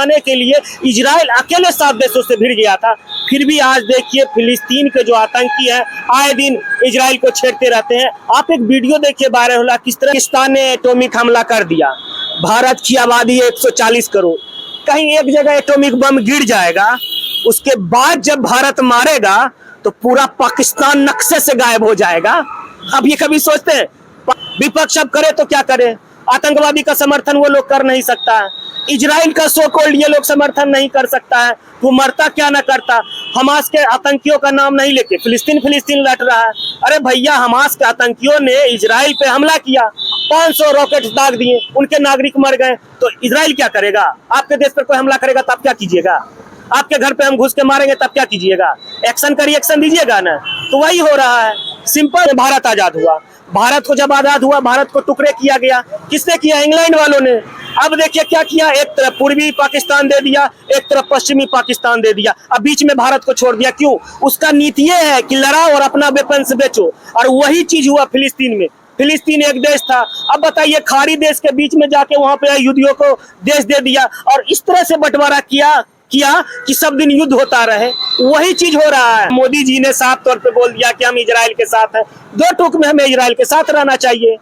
बचाने के लिए इजराइल अकेले 7 देशों से भिड़ गया था। फिर भी आज देखिए फिलिस्तीन के जो आतंकी हैं आए दिन इजराइल को छेड़ते रहते हैं। आप एक वीडियो देखिए वायरल होला, किस तरह पाकिस्तान ने एटॉमिक हमला कर दिया। भारत की आबादी 140 करोड़, कहीं एक जगह एटॉमिक बम गिर जाएगा, उसके बाद जब भारत मारेगा तो पूरा पाकिस्तान नक्शे से गायब हो जाएगा। अब ये कभी सोचते हैं? विपक्ष अब करे तो क्या करे, आतंकवादी का समर्थन वो लोग कर नहीं सकता है, इजराइल का सो कॉल्ड ये लोग समर्थन नहीं कर सकता है, वो मरता क्या ना करता। हमास के आतंकियों का नाम नहीं लेके फिलिस्तीन लट रहा है। अरे भैया, हमास के आतंकियों ने इजराइल पे हमला किया, 500 रॉकेट दाग दिए, उनके नागरिक मर गए, तो इजराइल क्या करेगा? आपके देश पर कोई हमला करेगा तब क्या कीजिएगा? आपके घर पे हम घुस के मारेंगे तब क्या कीजिएगा? एक्शन का रिएक्शन दीजिएगा ना। तो वही हो रहा है। सिंपल, भारत आजाद हुआ, भारत को जब आजाद हुआ भारत को टुकड़े किया गया। किसने किया? इंग्लैंड वालों ने। अब देखिए क्या किया, एक तरफ पूर्वी पाकिस्तान दे दिया, एक तरफ पश्चिमी पाकिस्तान दे दिया, अब बीच में भारत को छोड़ दिया। क्यों? उसका नीति ये है कि लड़ाओ और अपना वेपन्स बेचो। और वही चीज हुआ फिलिस्तीन में। फिलिस्तीन एक देश था, अब बताइए खाड़ी देश के बीच में जाके वहां पे युद्धियों को देश दे दिया और इस तरह से बंटवारा किया कि सब दिन युद्ध होता रहे। वही चीज हो रहा है। मोदी जी ने साफ तौर पे बोल दिया कि हम इजराइल के साथ हैं। 2 टूक में हमें इजराइल के साथ रहना चाहिए,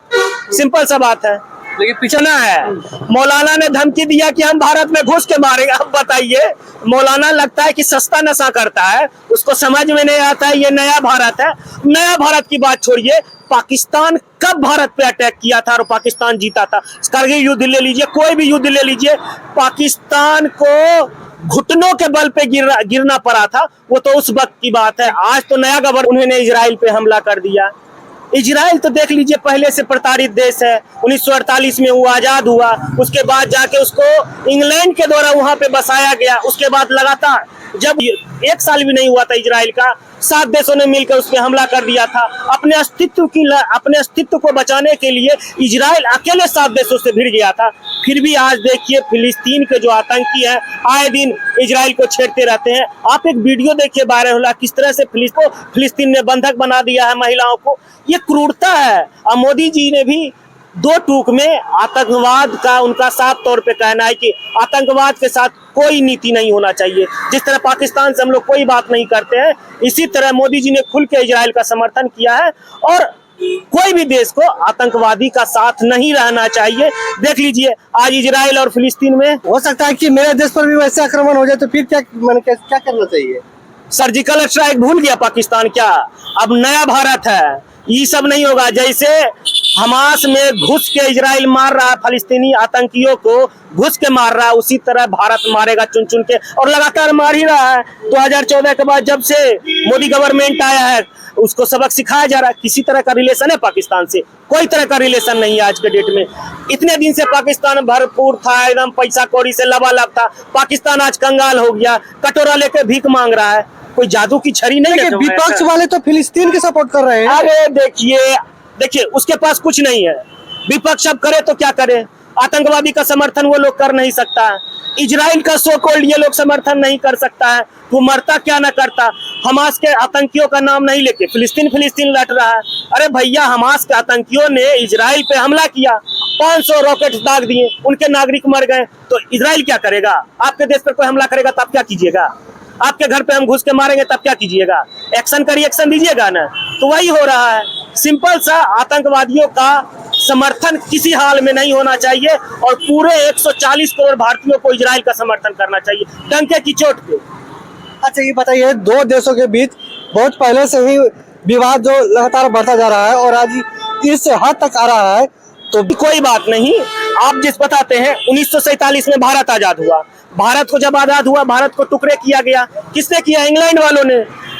सिंपल सा बात है। लेकिन पिछना है, मौलाना ने धमकी दिया कि हम भारत में घुस के मारेंगे। अब बताइए, मौलाना लगता है कि सस्ता नशा करता है, उसको समझ में नहीं आता है ये नया भारत है। नया भारत की बात छोड़िए, पाकिस्तान कब भारत पे अटैक किया था और पाकिस्तान जीता था? कारगिल युद्ध ले लीजिए, कोई भी युद्ध ले लीजिए, पाकिस्तान को घुटनों के बल पे गिरना पड़ा था। वो तो उस वक्त की बात है। आज तो नया गवर्नमेंट, उन्होंने इजराइल पे हमला कर दिया। इजराइल तो देख लीजिए पहले से प्रताड़ित देश है। 1948 में वो आजाद हुआ, उसके बाद जाके उसको इंग्लैंड के द्वारा वहां पे बसाया गया। उसके बाद लगातार जब 1 साल भी नहीं हुआ था इजराइल का, 7 देशों ने मिलकर उस पर हमला कर दिया था। अपने अस्तित्व को बचाने के लिए इजराइल अकेले 7 देशों से भिड़ गया था। फिर भी आज देखिए फिलिस्तीन के जो आतंकी हैं आए दिन इजराइल को छेड़ते रहते हैं। आप एक वीडियो देखिए वायरल होला, किस तरह से फिलिस्तीन ने बंधक बना दिया है महिलाओं को। ये क्रूरता है। और मोदी जी ने भी 2 टूक में आतंकवाद का, उनका साफ तौर पे कहना है कि आतंकवाद के साथ कोई नीति नहीं होना चाहिए। जिस तरह पाकिस्तान से हम लोग कोई बात नहीं करते हैं, इसी तरह मोदी जी ने खुल के इजराइल का समर्थन किया है और कोई भी देश को आतंकवादी का साथ नहीं रहना चाहिए। देख लीजिए आज इजराइल और फिलिस्तीन में हो सकता है कि मेरे देश पर भी वैसे आक्रमण हो जाए, तो फिर क्या करना चाहिए? सर्जिकल स्ट्राइक भूल गया पाकिस्तान क्या? अब नया भारत है, ये सब नहीं होगा। जैसे हमास में घुस के इजराइल मार रहा है, फलस्तीनी आतंकियों को घुस के मार रहा है, उसी तरह भारत मारेगा चुन चुन के, और लगातार मार ही रहा है। 2014 के बाद जब से मोदी गवर्नमेंट आया है, उसको सबक सिखाया जा रहा है। किसी तरह का रिलेशन है पाकिस्तान से? कोई तरह का रिलेशन नहीं है आज के डेट में। इतने दिन से पाकिस्तान भरपूर था, एकदम पैसा कौड़ी से लबालब था। पाकिस्तान आज कंगाल हो गया, कटोरा लेके भीख मांग रहा है। कोई जादू की छड़ी नहीं है। विपक्ष वाले तो फिलिस्तीन के सपोर्ट कर रहे हैं। अरे देखिए उसके पास कुछ नहीं है। विपक्ष अब करे तो क्या करे, आतंकवादी का समर्थन वो लोग कर नहीं सकता है, इजराइल का सो कॉल्ड ये लोग समर्थन नहीं कर सकता है, वो मरता क्या ना करता। हमास के आतंकियों का नाम नहीं लेके फिलिस्तीन लट रहा है। अरे भैया, हमास के आतंकियों ने इजराइल पे हमला किया, 500 रॉकेट दाग दिए, उनके नागरिक मर गए, तो इजराइल क्या करेगा? आपके देश पर कोई हमला करेगा तब क्या कीजिएगा? आपके घर पे हम घुस के मारेंगे तब क्या कीजिएगा? एक्शन का रिएक्शन दीजिएगा ना। तो वही हो रहा है। सिंपल सा, आतंकवादियों का समर्थन किसी हाल में नहीं होना चाहिए और पूरे 140 करोड़ भारतीयों को इजराइल का समर्थन करना चाहिए, डंके की चोट पे। अच्छा ये बताइए, 2 देशों के बीच बहुत पहले से ही विवाद जो लगातार बढ़ता जा रहा है और आज इस हद तक आ रहा है, तो कोई बात नहीं। आप जिस बताते हैं 1947 में भारत आजाद हुआ, भारत को जब आजाद हुआ भारत को टुकड़े किया गया। किसने किया? इंग्लैंड वालों ने।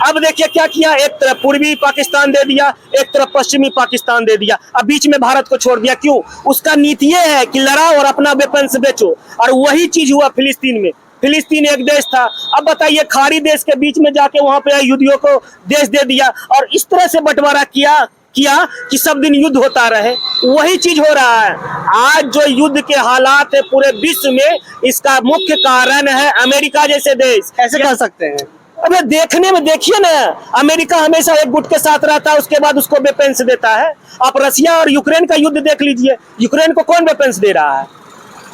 अब देखिए क्या किया, एक तरफ पूर्वी पाकिस्तान दे दिया, एक तरफ पश्चिमी पाकिस्तान दे दिया, अब बीच में भारत को छोड़ दिया। क्यों? उसका नीति ये है कि लड़ाओ और अपना वेपन्स बेचो। और वही चीज हुआ फिलिस्तीन में। फिलिस्तीन एक देश था, अब बताइए खाड़ी देश के बीच में जाके वहां पे युद्धियों को देश दे दिया और इस तरह से बंटवारा किया कि सब दिन युद्ध होता रहे। वही चीज हो रहा है। आज जो युद्ध के हालात है पूरे विश्व में, इसका मुख्य कारण है अमेरिका जैसे देश। ऐसे कह सकते हैं? अबे देखने में देखिए ना, अमेरिका हमेशा एक गुट के साथ रहता है, उसके बाद उसको वेपन्स देता है। आप रसिया और यूक्रेन का युद्ध देख लीजिए, यूक्रेन को कौन वेपन्स दे रहा है?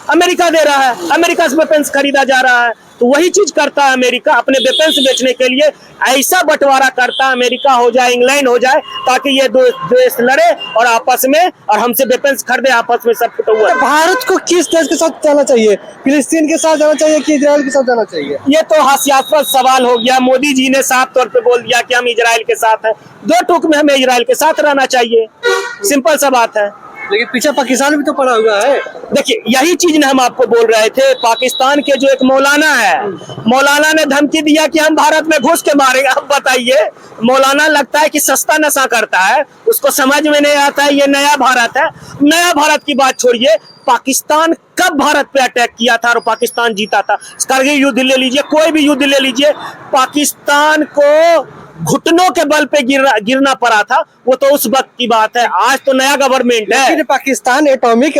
अमेरिका दे रहा है, अमेरिका से वेपन्स खरीदा जा रहा है। तो वही चीज करता है अमेरिका अपने वेपन्स बेचने के लिए, ऐसा बंटवारा करता है, अमेरिका हो जाए, इंग्लैंड हो जाए, ताकि ये दो देश लड़े और आपस में और हमसे वेपन्स खरीदे, आपस में सब फुटा। भारत को किस देश के साथ जाना चाहिए? फिलिस्तीन के साथ जाना चाहिए कि इजराइल के साथ जाना चाहिए? ये तो हास्यास्पद सवाल हो गया। मोदी जी ने साफ तौर पे बोल दिया कि हम इजराइल के साथ हैं। दो टूक में हमें इजराइल के साथ रहना चाहिए, सिंपल सा बात है। लेकिन पीछे पाकिस्तान भी तो पड़ा हुआ है। देखिए यही चीज हम आपको बोल रहे थे। पाकिस्तान के जो एक मौलाना है, मौलाना ने धमकी दिया कि हम भारत में घुस के मारेंगे। अब बताइए, मौलाना लगता है कि सस्ता नशा करता है, उसको समझ में नहीं आता है ये नया भारत है। नया भारत की बात छोड़िए, पाकिस्तान कब भारत पे अटैक किया था और पाकिस्तान जीता था? कारगिल युद्ध ले लीजिए, कोई भी युद्ध ले लीजिए, पाकिस्तान को घुटनों के बल पे गिरना पड़ा था। वो तो उस वक्त की बात है, आज तो नया गवर्नमेंट है। लेकिन पाकिस्तान एटॉमिक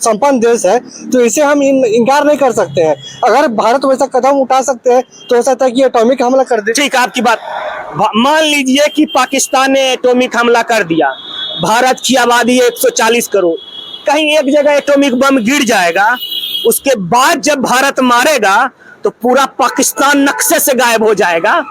संपन्न देश है, तो इसे हम इनकार नहीं कर सकते हैं। अगर भारत वैसा कदम उठा सकते हैं तो हो सकता है कि एटॉमिक हमला कर दे। ठीक है, आपकी बात मान लीजिए कि पाकिस्तान ने एटॉमिक हमला कर दिया। भारत की आबादी है 140 करोड़, कहीं एक जगह एटॉमिक बम गिर जाएगा, उसके बाद जब भारत मारेगा तो पूरा पाकिस्तान नक्शे से गायब हो जाएगा।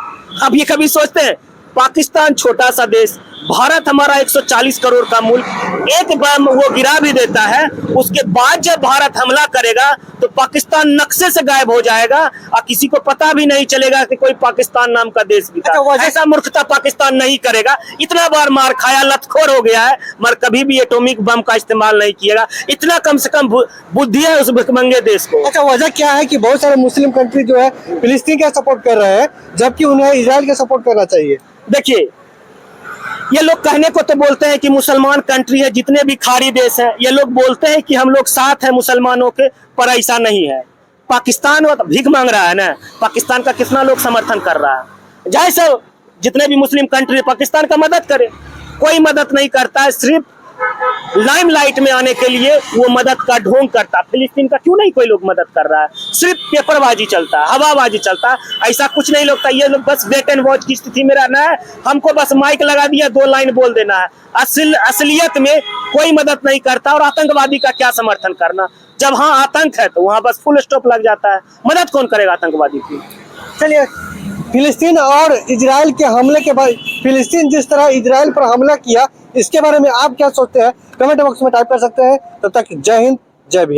आप ये कभी सोचते हैं? पाकिस्तान छोटा सा देश, भारत हमारा 140 करोड़ का मुल्क, एक बम वो गिरा भी देता है, उसके बाद जब भारत हमला करेगा तो पाकिस्तान नक्शे से गायब हो जाएगा और किसी को पता भी नहीं चलेगा कि कोई पाकिस्तान नाम का देश भी था। ऐसा मूर्खता पाकिस्तान नहीं करेगा। इतना बार मार खाया, लतखोर हो गया है, मगर कभी भी एटॉमिक बम का इस्तेमाल नहीं किएगा। इतना कम से कम बुद्धि है उस भिखमंगे देश को। अच्छा, वजह क्या है कि बहुत सारे मुस्लिम कंट्री जो है फिलिस्तीन का सपोर्ट कर रहे हैं, जबकि उन्हें इजराइल का सपोर्ट करना चाहिए? देखिए, ये लोग कहने को तो बोलते हैं कि मुसलमान कंट्री है, जितने भी खाड़ी देश हैं, ये लोग बोलते हैं कि हम लोग साथ हैं मुसलमानों के, पर ऐसा नहीं है। पाकिस्तान वो तो भीख मांग रहा है ना, पाकिस्तान का कितना लोग समर्थन कर रहा है। जाए सब जितने भी मुस्लिम कंट्री पाकिस्तान का मदद करे, कोई मदद नहीं करता है, सिर्फ लाइमलाइट में आने के लिए वो मदद का ढोंग करता। फिलिस्तीन का क्यों नहीं कोई लोग मदद कर रहा है? सिर्फ पेपरबाजी चलता है, हवाबाजी चलता है, ऐसा कुछ नहीं लगता। ये लोग बस वेट एंड वॉच की स्थिति में रहना है, हमको बस माइक लगा दिया, 2 लाइन बोल देना है। असलियत में कोई मदद नहीं करता। और आतंकवादी का क्या समर्थन करना? जब हाँ आतंक है तो वहां बस फुल स्टॉप लग जाता है। मदद कौन करेगा आतंकवादी की? चलिए, फिलिस्तीन और इजराइल के हमले के बाद फिलिस्तीन जिस तरह इजराइल पर हमला किया, इसके बारे में आप क्या सोचते हैं? कमेंट बॉक्स में टाइप कर सकते हैं। तब तक जय हिंद, जय भीम।